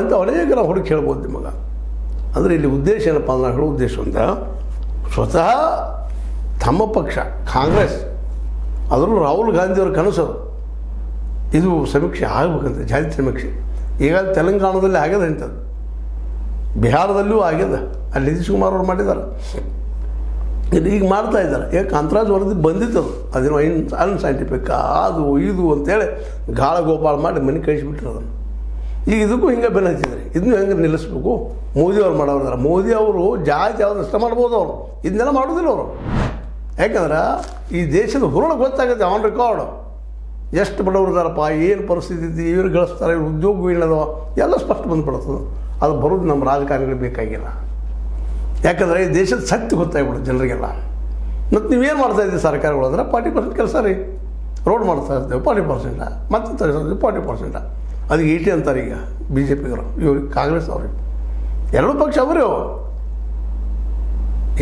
ಅಂತ ಅನೇಕ ನಾವು ಹುಡುಕಿ ಹೇಳ್ಬೋದು ನಿಮಗೆ. ಅಂದರೆ ಇಲ್ಲಿ ಉದ್ದೇಶ ಏನಪ್ಪ ಅಂದ್ರೆ ಹೇಳೋ ಉದ್ದೇಶ ಅಂತ ಸ್ವತಃ ತಮ್ಮ ಪಕ್ಷ ಕಾಂಗ್ರೆಸ್, ಅದರಲ್ಲೂ ರಾಹುಲ್ ಗಾಂಧಿಯವ್ರ ಕನಸು ಇದು ಸಮೀಕ್ಷೆ ಆಗಬೇಕಂತ, ಜಾತಿ ಸಮೀಕ್ಷೆ. ಈಗ ತೆಲಂಗಾಣದಲ್ಲಿ ಆಗ್ಯದ ಇಂಥದ್ದು, ಬಿಹಾರದಲ್ಲೂ ಆಗ್ಯದ, ಅಲ್ಲಿ ನಿತೀಶ್ ಕುಮಾರ್ ಅವ್ರು ಮಾಡಿದ್ದಾರೆ. ಇದು ಈಗ ಮಾಡ್ತಾ ಇದ್ದಾರೆ. ಈಗ ಕಾಂತರಾಜ್ ವರದಿ ಬಂದಿತ್ತದು, ಅದೇನೋ ಅನ್ಸೈಂಟಿಫಿಕ್ ಅದು ಇದು ಅಂತೇಳಿ ಗಾಳ ಗೋಪಾಳ ಮಾಡಿ ಮನೆ ಕಳಿಸಿಬಿಟ್ರು ಅದನ್ನು. ಈಗ ಇದಕ್ಕೂ ಹಿಂಗೆ ಬೆನ್ನ ಹಚ್ಚಿದ್ರಿ, ಇದನ್ನು ಹೆಂಗೆ ನಿಲ್ಲಿಸ್ಬೇಕು? ಮೋದಿಯವ್ರು ಮಾಡೋರಿದ್ದಾರೆ. ಮೋದಿ ಅವರು ಜಾತಿ ಯಾವ್ದು ಇಷ್ಟ ಮಾಡ್ಬೋದು, ಅವರು ಇದನ್ನೆಲ್ಲ ಮಾಡೋದಿಲ್ಲ ಅವರು. ಯಾಕಂದ್ರೆ ಈ ದೇಶದ ಹುರುಳು ಗೊತ್ತಾಗುತ್ತೆ ಆನ್ ರೆಕಾರ್ಡು, ಎಷ್ಟು ಬಡವರು ಇದ್ದಾರಪ್ಪ, ಏನು ಪರಿಸ್ಥಿತಿ ಐತಿ, ಇವ್ರು ಗಳಿಸ್ತಾರೆ, ಇವ್ರು ಉದ್ಯೋಗ ಏನದವ ಎಲ್ಲ ಸ್ಪಷ್ಟ ಬಂದುಬಿಡುತ್ತದೆ. ಅದು ಬರೋದು ನಮ್ಮ ರಾಜಕಾರಣಿಗಳು ಬೇಕಾಗಿಲ್ಲ. ಯಾಕಂದರೆ ಈ ದೇಶದ ಶಕ್ತಿ ಗೊತ್ತಾಗ್ಬಿಡುತ್ತೆ ಜನರಿಗೆಲ್ಲ. ಮತ್ತು ನೀವೇನು ಮಾಡ್ತಾಯಿದ್ದೀವಿ ಸರ್ಕಾರಗಳು ಅಂದರೆ 40% ಕೆಲಸ ರೀ, ರೋಡ್ ಮಾಡ್ತಾ ಇರ್ತೇವೆ 40%, ಮತ್ತೆ ತರಿಸ್ತೀವಿ 40%, ಅದಕ್ಕೆ 80 ಅಂತಾರೆ ಈಗ ಬಿ ಜೆ ಪಿಗರು, ಇವ್ರಿಗೆ ಕಾಂಗ್ರೆಸ್ ಅವ್ರಿಗೆ. ಎರಡೂ ಪಕ್ಷ ಅವರೇ,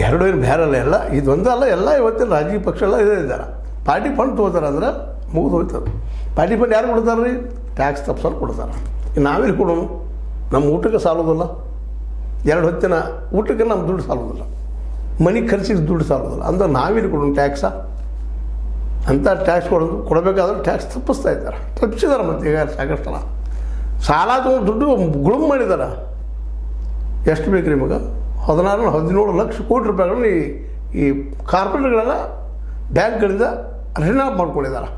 ಎರಡು ಏನು ಬೇರೆ ಅಲ್ಲ, ಎಲ್ಲ ಇದೊಂದೇ ಅಲ್ಲ, ಎಲ್ಲ ಇವತ್ತಿನ ರಾಜಕೀಯ ಪಕ್ಷ ಎಲ್ಲ ಇದೇ ಇದ್ದಾರೆ. ಪಾರ್ಟಿ ಫಂಡ್ ತೊಗೋತಾರೆ ಅಂದ್ರೆ ಮುಗಿದು ಹೋಯ್ತದೆ. ಪಾರ್ಟಿ ಫಂಡ್ ಯಾರು ಕೊಡ್ತಾರೆ ರೀ? ಟ್ಯಾಕ್ಸ್ ತಪ್ಸೋರು ಕೊಡ್ತಾರೆ. ನಾವೇನು ಕೊಡೋಣ? ನಮ್ಮ ಊಟಕ್ಕೆ ಸಾಲೋದಿಲ್ಲ, 2 ಹೊತ್ತಿನ ಊಟಕ್ಕೆ ನಮ್ಮ ದುಡ್ಡು ಸಾಲೋದಿಲ್ಲ, ಮನೆ ಖರ್ಚಿಗೆ ದುಡ್ಡು ಸಾಲೋದಿಲ್ಲ, ಅಂದ್ರೆ ನಾವೇನು ಕೊಡೋಣ? ಟ್ಯಾಕ್ಸ ಅಂತ ಟ್ಯಾಕ್ಸ್ ಕೊಡಬೇಕಾದ್ರೆ ಟ್ಯಾಕ್ಸ್ ತಪ್ಪಿಸ್ತಾ ಇದ್ದಾರೆ, ತಪ್ಪಿಸಿದ್ದಾರೆ. ಮತ್ತು ಈಗ ಸಾಕಷ್ಟಲ್ಲ ಸಾಲ ತೊಗೊಂಡು ದುಡ್ಡು ಗುಳುಮ್ ಮಾಡಿದ್ದಾರೆ. ಎಷ್ಟು ಬೇಕು ರೀ ಮಗ? 16-17 ಲಕ್ಷ ಕೋಟಿ ರೂಪಾಯಿಗಳನ್ನ ಈ ಕಾರ್ಪೊರೇಟ್ಗಳೆಲ್ಲ ಬ್ಯಾಂಕ್ಗಳಿಂದ ರಿನಾ ಮಾಡ್ಕೊಂಡಿದ್ದಾರೆ.